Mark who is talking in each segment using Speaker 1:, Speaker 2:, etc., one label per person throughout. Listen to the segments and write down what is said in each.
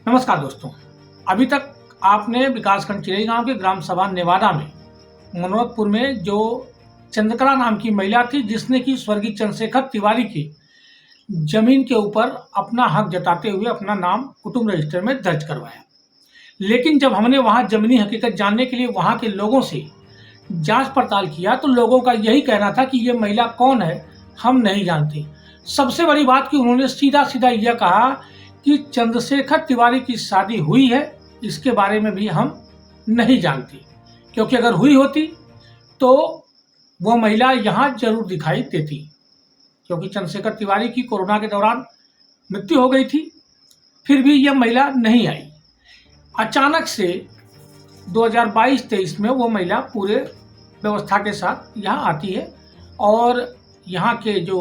Speaker 1: नमस्कार दोस्तों। अभी तक आपने विकासखंड चिरई गांव के ग्राम सभा नेवादा में मनोरथपुर में जो चंद्रकला नाम की महिला थी जिसने कि स्वर्गीय चंद्रशेखर तिवारी की जमीन के ऊपर अपना हक जताते हुए अपना नाम कुटुंब रजिस्टर में दर्ज करवाया। लेकिन जब हमने वहां जमीनी हकीकत जानने के लिए वहां के लोगों से जांच पड़ताल किया तो लोगों का यही कहना था कि ये महिला कौन है, हम नहीं जानते। सबसे बड़ी बात कि उन्होंने सीधा सीधा यह कहा कि चंद्रशेखर तिवारी की शादी हुई है, इसके बारे में भी हम नहीं जानते, क्योंकि अगर हुई होती तो वो महिला यहाँ जरूर दिखाई देती, क्योंकि चंद्रशेखर तिवारी की कोरोना के दौरान मृत्यु हो गई थी। फिर भी यह महिला नहीं आई। अचानक से 2022-23 में वो महिला पूरे व्यवस्था के साथ यहाँ आती है और यहाँ के जो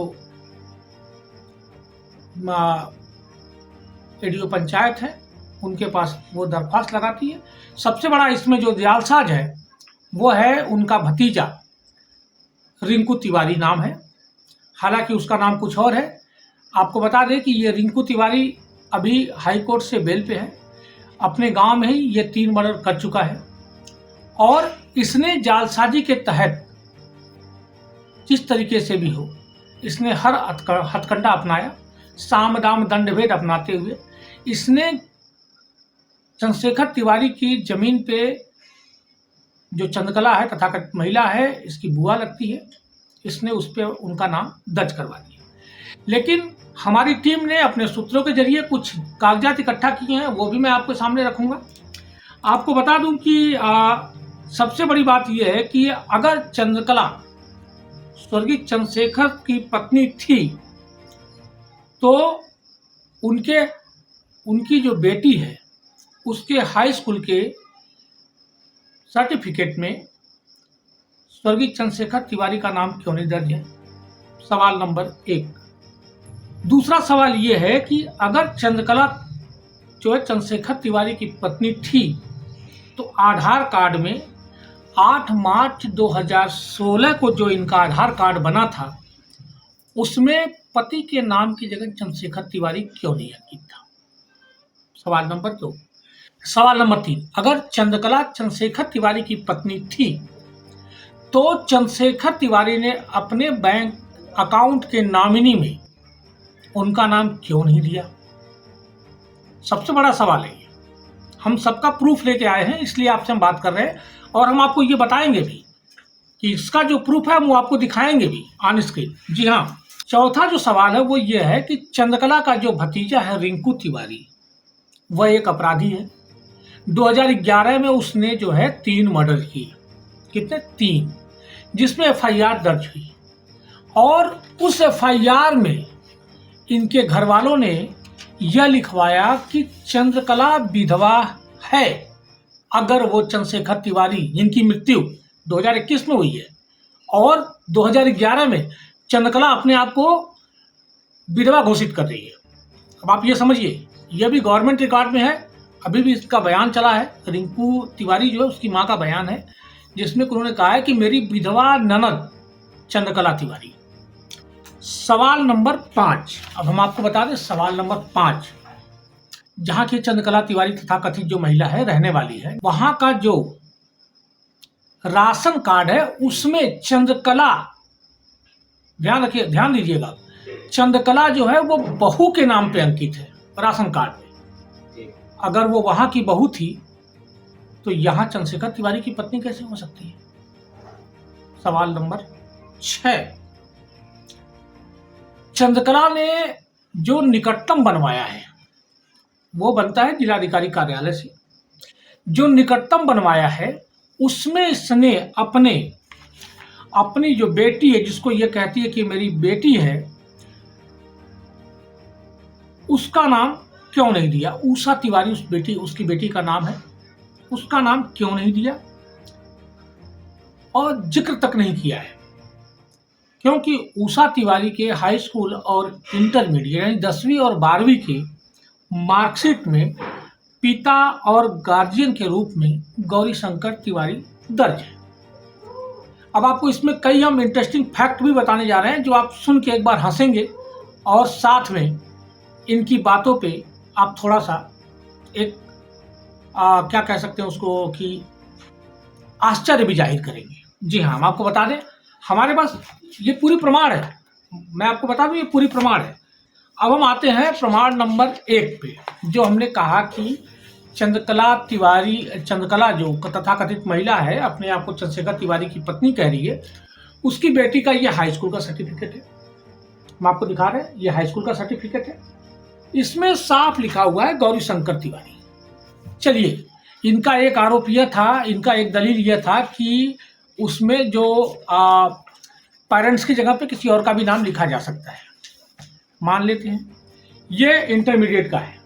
Speaker 1: एडीओ पंचायत है उनके पास वो दरख्वास्त लगाती है। सबसे बड़ा इसमें जो जालसाज है वो है उनका भतीजा रिंकू तिवारी नाम है, हालांकि उसका नाम कुछ और है। आपको बता दें कि ये रिंकू तिवारी अभी हाई कोर्ट से बेल पे है। अपने गांव में ही ये 3 मर्डर कर चुका है और इसने जालसाजी के तहत जिस तरीके से भी हो इसने हर हथकंडा अपनाया, साम दाम दंड भेद अपनाते हुए इसने चंद्रशेखर तिवारी की जमीन पे जो चंद्रकला है तथाकथित महिला है, इसकी बुआ लगती है, इसने उस पर उनका नाम दर्ज करवा दिया। लेकिन हमारी टीम ने अपने सूत्रों के जरिए कुछ कागजात इकट्ठा किए हैं, वो भी मैं आपके सामने रखूंगा। आपको बता दूं कि सबसे बड़ी बात यह है कि अगर चंद्रकला स्वर्गीय चंद्रशेखर की पत्नी थी तो उनकी जो बेटी है उसके हाई स्कूल के सर्टिफिकेट में स्वर्गीय चंद्रशेखर तिवारी का नाम क्यों नहीं दर्ज है? सवाल नंबर 1। दूसरा सवाल यह है कि अगर चंद्रकला जो है चंद्रशेखर तिवारी की पत्नी थी तो आधार कार्ड में 8 मार्च 2016 को जो इनका आधार कार्ड बना था उसमें पति के नाम की जगह चंद्रशेखर तिवारी क्यों नहीं अंकित था? सवाल नंबर 2। सवाल नंबर 3, अगर चंद्रकला चंद्रशेखर तिवारी की पत्नी थी तो चंद्रशेखर तिवारी ने अपने बैंक अकाउंट के नॉमिनी में उनका नाम क्यों नहीं दिया? सबसे बड़ा सवाल है ये। हम सबका प्रूफ लेके आए हैं, इसलिए आपसे हम बात कर रहे हैं और हम आपको ये बताएंगे भी कि इसका जो प्रूफ है वो आपको दिखाएंगे भी ऑन स्क्रीन। जी हाँ। चौथा जो सवाल है वो ये है कि चंद्रकला का जो भतीजा है रिंकू तिवारी वह एक अपराधी है। 2011 में उसने जो है 3 मर्डर किए। कितने? 3, जिसमें एफआईआर दर्ज हुई और उस एफआईआर में इनके घर वालों ने यह लिखवाया कि चंद्रकला विधवा है। अगर वो चंद्रशेखर तिवारी जिनकी मृत्यु 2021 में हुई है और 2011 में चंद्रकला अपने आप को विधवा घोषित कर रही है। अब आप ये समझिए, यह भी गवर्नमेंट रिकॉर्ड में है, अभी भी इसका बयान चला है। रिंकू तिवारी जो है उसकी मां का बयान है जिसमें उन्होंने कहा है कि मेरी विधवा ननद चंद्रकला तिवारी। सवाल नंबर 5, अब हम आपको बता दें सवाल नंबर 5, जहां की चंद्रकला तिवारी तथा कथित जो महिला है रहने वाली है, वहां का जो राशन कार्ड है उसमें चंद्रकला, ध्यान रखिए, ध्यान दीजिएगा, चंद्रकला जो है वो बहू के नाम पे अंकित है राशन कार्ड में। अगर वो वहां की बहू थी तो यहां चंद्रशेखर तिवारी की पत्नी कैसे हो सकती है? सवाल नंबर 6, चंद्रकला ने जो निकटतम बनवाया है वो बनता है जिलाधिकारी कार्यालय से। जो निकटतम बनवाया है उसमें इसने अपनी जो बेटी है, जिसको ये कहती है कि मेरी बेटी है, उसका नाम क्यों नहीं दिया? उषा तिवारी उसकी बेटी का नाम है, उसका नाम क्यों नहीं दिया और जिक्र तक नहीं किया है? क्योंकि उषा तिवारी के हाई स्कूल और इंटरमीडिएट यानी 10वीं और 12वीं के मार्कशीट में पिता और गार्जियन के रूप में गौरी शंकर तिवारी दर्ज है। अब आपको इसमें कई हम इंटरेस्टिंग फैक्ट भी बताने जा रहे हैं जो आप सुन के एक बार हंसेंगे और साथ में इनकी बातों पे आप थोड़ा सा एक क्या कह सकते हैं उसको कि आश्चर्य भी जाहिर करेंगे। जी हाँ, हम आपको बता दें, हमारे पास ये पूरी प्रमाण है। मैं आपको बता दूं, ये पूरी प्रमाण है। अब हम आते हैं प्रमाण नंबर 1 पे, जो हमने कहा कि चंद्रकला जो तथाकथित महिला है, अपने आप को चंद्रशेखर तिवारी की पत्नी कह रही है, उसकी बेटी का ये हाई स्कूल का सर्टिफिकेट है। हम आपको दिखा रहे हैं, ये हाई स्कूल का सर्टिफिकेट है। इसमें साफ लिखा हुआ है गौरी शंकर तिवारी। चलिए, इनका एक आरोप यह था, इनका एक दलील यह था कि उसमें जो पेरेंट्स की जगह पे किसी और का भी नाम लिखा जा सकता है। मान लेते हैं ये इंटरमीडिएट का है,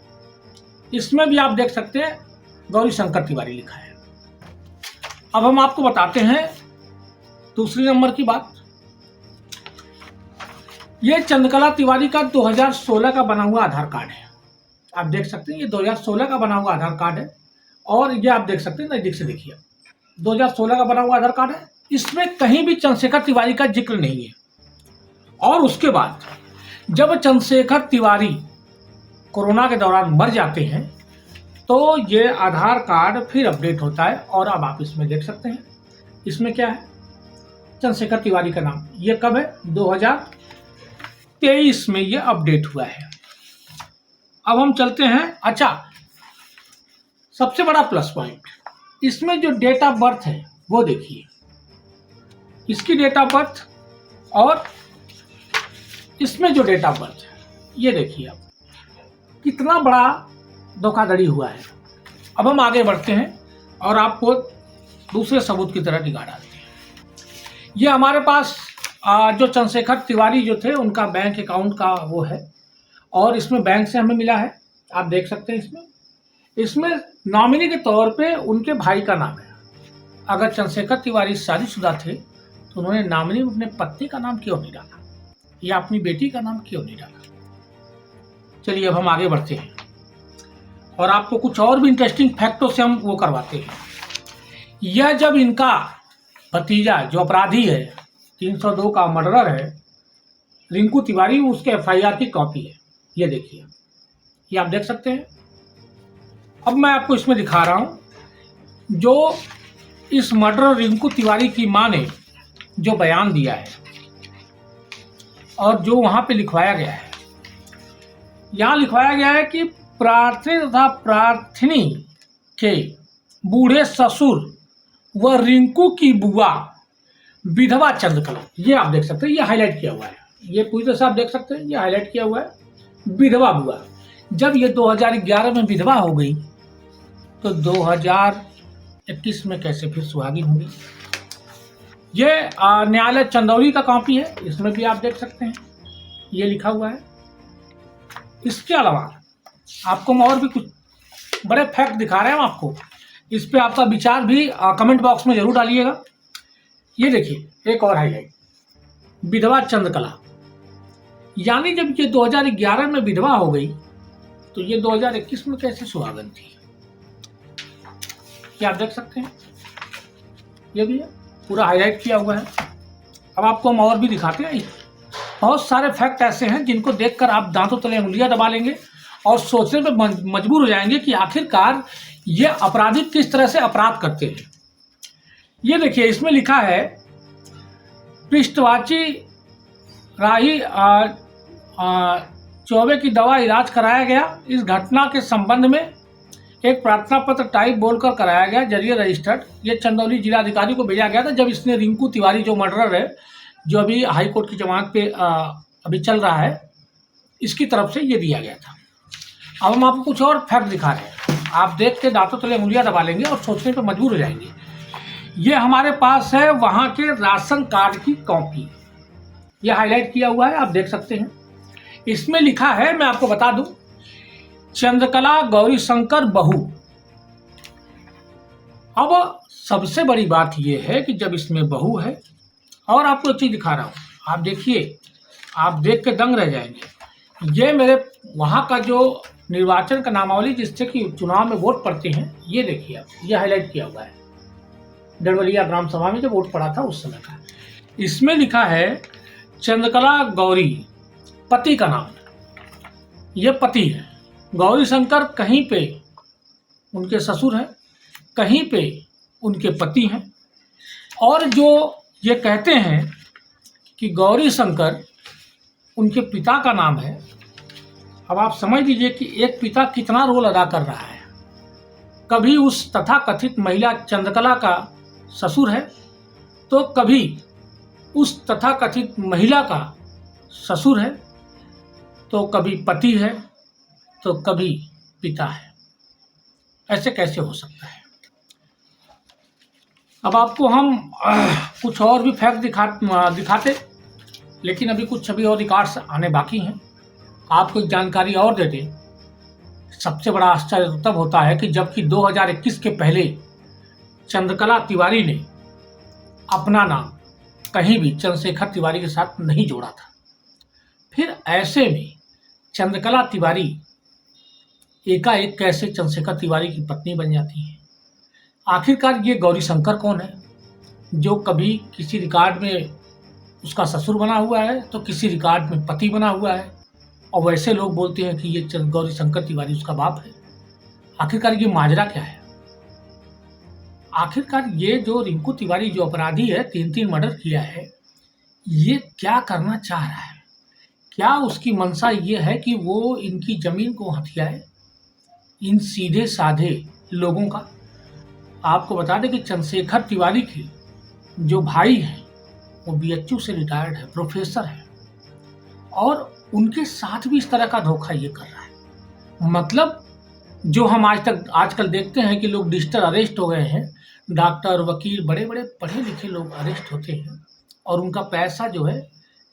Speaker 1: इसमें भी आप देख सकते हैं गौरी शंकर तिवारी लिखा है। अब हम आपको बताते हैं दूसरी नंबर की बात। ये चंद्रकला तिवारी का 2016 का बना हुआ आधार कार्ड है। आप देख सकते हैं ये 2016 का बना हुआ आधार कार्ड है, और ये आप देख सकते हैं, नजदीक से देखिए, 2016 का बना हुआ आधार कार्ड है। इसमें कहीं भी चंद्रशेखर तिवारी का जिक्र नहीं है। और उसके बाद जब चंद्रशेखर तिवारी कोरोना के दौरान मर जाते हैं तो ये आधार कार्ड फिर अपडेट होता है, और अब आप इसमें देख सकते हैं, इसमें क्या है, चंद्रशेखर तिवारी का नाम। ये कब है, 2023 में ये अपडेट हुआ है। अब हम चलते हैं, अच्छा, सबसे बड़ा प्लस पॉइंट, इसमें जो डेट ऑफ बर्थ है वो देखिए, इसकी डेट ऑफ बर्थ और इसमें जो डेट ऑफ बर्थ है, ये देखिए आप, कितना बड़ा धोखाधड़ी हुआ है। अब हम आगे बढ़ते हैं और आपको दूसरे सबूत की तरह निगाह डालते हैं। ये हमारे पास जो चंद्रशेखर तिवारी जो थे, उनका बैंक अकाउंट का वो है, और इसमें बैंक से हमें मिला है। आप देख सकते हैं इसमें नॉमिनी के तौर पे उनके भाई का नाम है। अगर चंद्रशेखर तिवारी शादीशुदा थे तो उन्होंने नॉमिनी में अपने पत्नी का नाम क्यों नहीं डाला, या अपनी बेटी का नाम क्यों नहीं डाला। चलिए, अब हम आगे बढ़ते हैं और आपको कुछ और भी इंटरेस्टिंग फैक्टों से हम वो करवाते हैं। यह जब इनका भतीजा जो अपराधी है, 302 का मर्डरर है, रिंकू तिवारी, उसके FIR की कॉपी है। ये देखिए, ये आप देख सकते हैं। अब मैं आपको इसमें दिखा रहा हूं जो इस मर्डरर रिंकू तिवारी की मां ने जो बयान दिया है और जो वहां पे लिखवाया गया है। यहां लिखवाया गया है कि प्रार्थी तथा प्रार्थनी के बूढ़े ससुर व रिंकू की बुआ विधवा चंद्रकला, ये आप देख सकते हैं, ये हाईलाइट किया हुआ है, ये पूरी तरह से आप देख सकते हैं, ये हाईलाइट किया हुआ है, विधवा बुआ। जब ये 2011 में विधवा हो गई तो 2021 में कैसे फिर सुहागिन होगी। ये न्यायालय चंदौली का कॉपी है, इसमें भी आप देख सकते हैं, ये लिखा हुआ है। इसके अलावा आपको हम और भी कुछ बड़े फैक्ट दिखा रहे हैं हम आपको, इस पे आपका विचार भी कमेंट बॉक्स में जरूर डालिएगा। ये देखिए एक और हाईलाइट, विधवा चंद्रकला, यानी जब ये 2011 में विधवा हो गई तो ये 2021 में कैसे सुहागन थी, क्या आप देख सकते हैं, ये भी है, पूरा हाईलाइट किया हुआ है। अब आपको हम और भी दिखाते हैं, बहुत सारे फैक्ट ऐसे हैं जिनको देखकर आप दांतों तले उंगलियां दबा लेंगे और सोचने पे मजबूर हो जाएंगे कि आखिरकार ये अपराधी किस तरह से अपराध करते हैं। ये देखिए, इसमें लिखा है, पृष्ठवाची राही चौबे की दवा इलाज कराया गया। इस घटना के संबंध में एक प्रार्थना पत्र टाइप बोलकर कराया गया, जरिए रजिस्टर्ड। ये चंदौली जिलाधिकारी को भेजा गया था जब इसने रिंकू तिवारी जो मर्डरर है, जो अभी हाई कोर्ट की जमानत पे अभी चल रहा है, इसकी तरफ से ये दिया गया था। अब हम आपको कुछ और फैक्ट दिखा रहे हैं, आप देख के दांतों तले उंगलियां दबा लेंगे और सोचने पे मजबूर हो जाएंगे। ये हमारे पास है वहाँ के राशन कार्ड की कॉपी, ये हाईलाइट किया हुआ है, आप देख सकते हैं। इसमें लिखा है, मैं आपको बता दूं, चंद्रकला गौरी शंकर बहू। अब सबसे बड़ी बात यह है कि जब इसमें बहू है, और आपको एक चीज दिखा रहा हूं, आप देखिए, आप देख के दंग रह जाएंगे। ये मेरे वहां का जो निर्वाचन का नामावली जिससे कि चुनाव में वोट पड़ते हैं, ये देखिए आप, ये हाईलाइट किया हुआ है, डडवलिया ग्राम सभा में जब वोट पड़ा था उस समय का। इसमें लिखा है चंद्रकला गौरी, पति का नाम, ये पति है। गौरी शंकर कहीं पे उनके ससुर हैं, कहीं पे उनके पति हैं, और जो ये कहते हैं कि गौरी शंकर उनके पिता का नाम है। अब आप समझ लीजिए कि एक पिता कितना रोल अदा कर रहा है। कभी उस तथाकथित महिला चंद्रकला का ससुर है, तो कभी उस तथाकथित महिला का ससुर है, तो कभी पति है, तो कभी पिता है। ऐसे कैसे हो सकता है? अब आपको हम कुछ और भी फैक्ट दिखाते, लेकिन अभी कुछ और रिकॉर्ड्स आने बाकी हैं। आपको एक जानकारी और दे दें, सबसे बड़ा आश्चर्य तब होता है कि जबकि 2021 के पहले चंद्रकला तिवारी ने अपना नाम कहीं भी चंद्रशेखर तिवारी के साथ नहीं जोड़ा था, फिर ऐसे में चंद्रकला तिवारी एकाएक कैसे चंद्रशेखर तिवारी की पत्नी बन जाती है? आखिरकार ये गौरी शंकर कौन है, जो कभी किसी रिकॉर्ड में उसका ससुर बना हुआ है, तो किसी रिकॉर्ड में पति बना हुआ है, और वैसे लोग बोलते हैं कि ये गौरी शंकर तिवारी उसका बाप है। आखिरकार ये माजरा क्या है? आखिरकार ये जो रिंकू तिवारी जो अपराधी है, 3 मर्डर किया है, ये क्या करना चाह रहा है? क्या उसकी मंशा ये है कि वो इनकी जमीन को हथियाए, इन सीधे साधे लोगों का? आपको बता दें कि चंद्रशेखर तिवारी के जो भाई हैं वो बीएचयू से रिटायर्ड है, प्रोफेसर है, और उनके साथ भी इस तरह का धोखा ये कर रहा है। मतलब जो हम आजकल देखते हैं कि लोग डिजिटल अरेस्ट हो गए हैं, डॉक्टर, वकील, बड़े बड़े पढ़े लिखे लोग अरेस्ट होते हैं, और उनका पैसा जो है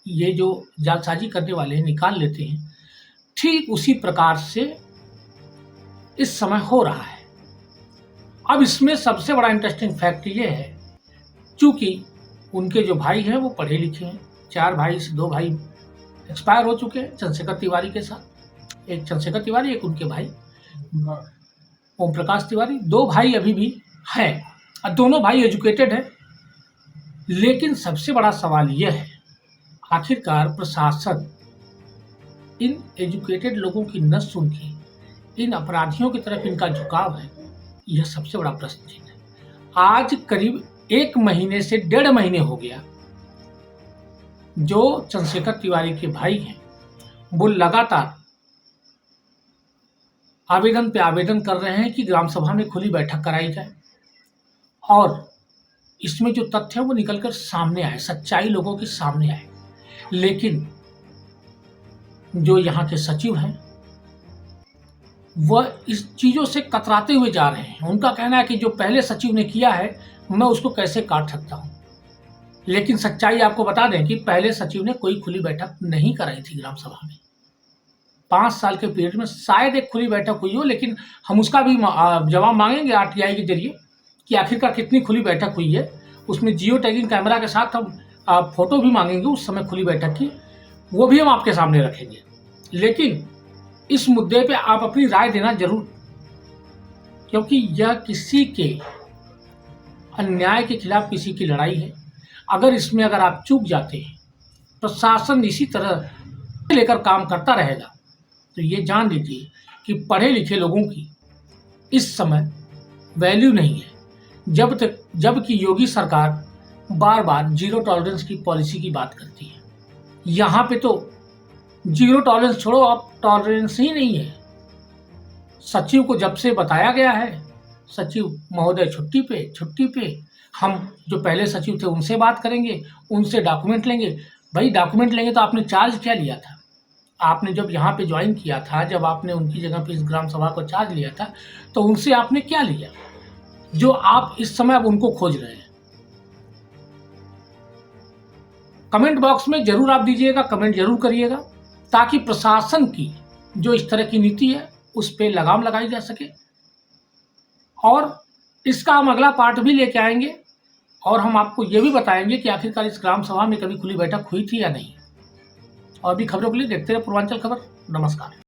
Speaker 1: ये जो जालसाजी करने वाले हैं निकाल लेते हैं। ठीक उसी प्रकार से इस समय हो रहा है। अब इसमें सबसे बड़ा इंटरेस्टिंग फैक्ट ये है, चूंकि उनके जो भाई हैं वो पढ़े लिखे हैं, 4 भाई से 2 भाई एक्सपायर हो चुके हैं चंद्रशेखर तिवारी के साथ। एक चंद्रशेखर तिवारी, एक उनके भाई ओम प्रकाश तिवारी। 2 भाई अभी भी हैं, और दोनों भाई एजुकेटेड हैं। लेकिन सबसे बड़ा सवाल यह है, आखिरकार प्रशासन इन एजुकेटेड लोगों की न सुन के इन अपराधियों की तरफ इनका झुकाव है, यह सबसे बड़ा प्रश्न चिन्ह है। आज करीब 1 महीने से 1.5 महीने हो गया, जो चंद्रशेखर तिवारी के भाई हैं वो लगातार आवेदन पे आवेदन कर रहे हैं कि ग्राम सभा में खुली बैठक कराई जाए, और इसमें जो तथ्य है वो निकलकर सामने आए, सच्चाई लोगों के सामने आए। लेकिन जो यहाँ के सचिव हैं वह इस चीज़ों से कतराते हुए जा रहे हैं। उनका कहना है कि जो पहले सचिव ने किया है मैं उसको कैसे काट सकता हूँ। लेकिन सच्चाई आपको बता दें कि पहले सचिव ने कोई खुली बैठक नहीं कराई थी ग्राम सभा में। 5 साल के पीरियड में शायद एक खुली बैठक हुई हो, लेकिन हम उसका भी जवाब मांगेंगे आरटीआई के जरिए कि आखिरकार कितनी खुली बैठक हुई है। उसमें जियो टैगिंग कैमरा के साथ हम फोटो भी मांगेंगे उस समय खुली बैठक की, वो भी हम आपके सामने रखेंगे। लेकिन इस मुद्दे पे आप अपनी राय देना जरूर, क्योंकि यह किसी के अन्याय के खिलाफ किसी की लड़ाई है। अगर आप चूक जाते हैं, प्रशासन इसी तरह लेकर काम करता रहेगा, तो ये जान लीजिए कि पढ़े लिखे लोगों की इस समय वैल्यू नहीं है। जबकि योगी सरकार बार बार जीरो टॉलरेंस की पॉलिसी की बात करती है, यहाँ पे तो जीरो टॉलरेंस छोड़ो, अब टॉलरेंस ही नहीं है। सचिव को जब से बताया गया है, सचिव महोदय छुट्टी पे, हम जो पहले सचिव थे उनसे बात करेंगे, उनसे डॉक्यूमेंट लेंगे। भाई डॉक्यूमेंट लेंगे तो आपने चार्ज क्या लिया था? आपने जब यहाँ पे ज्वाइन किया था, जब आपने उनकी जगह पे इस ग्राम सभा को चार्ज लिया था, तो उनसे आपने क्या लिया जो आप इस समय अब उनको खोज रहे हैं? कमेंट बॉक्स में जरूर आप दीजिएगा, कमेंट जरूर करिएगा, ताकि प्रशासन की जो इस तरह की नीति है उस पर लगाम लगाई जा सके। और इसका हम अगला पार्ट भी लेके आएंगे, और हम आपको ये भी बताएंगे कि आखिरकार इस ग्राम सभा में कभी खुली बैठक हुई थी या नहीं। और भी खबरों के लिए देखते रहे पूर्वांचल खबर। नमस्कार।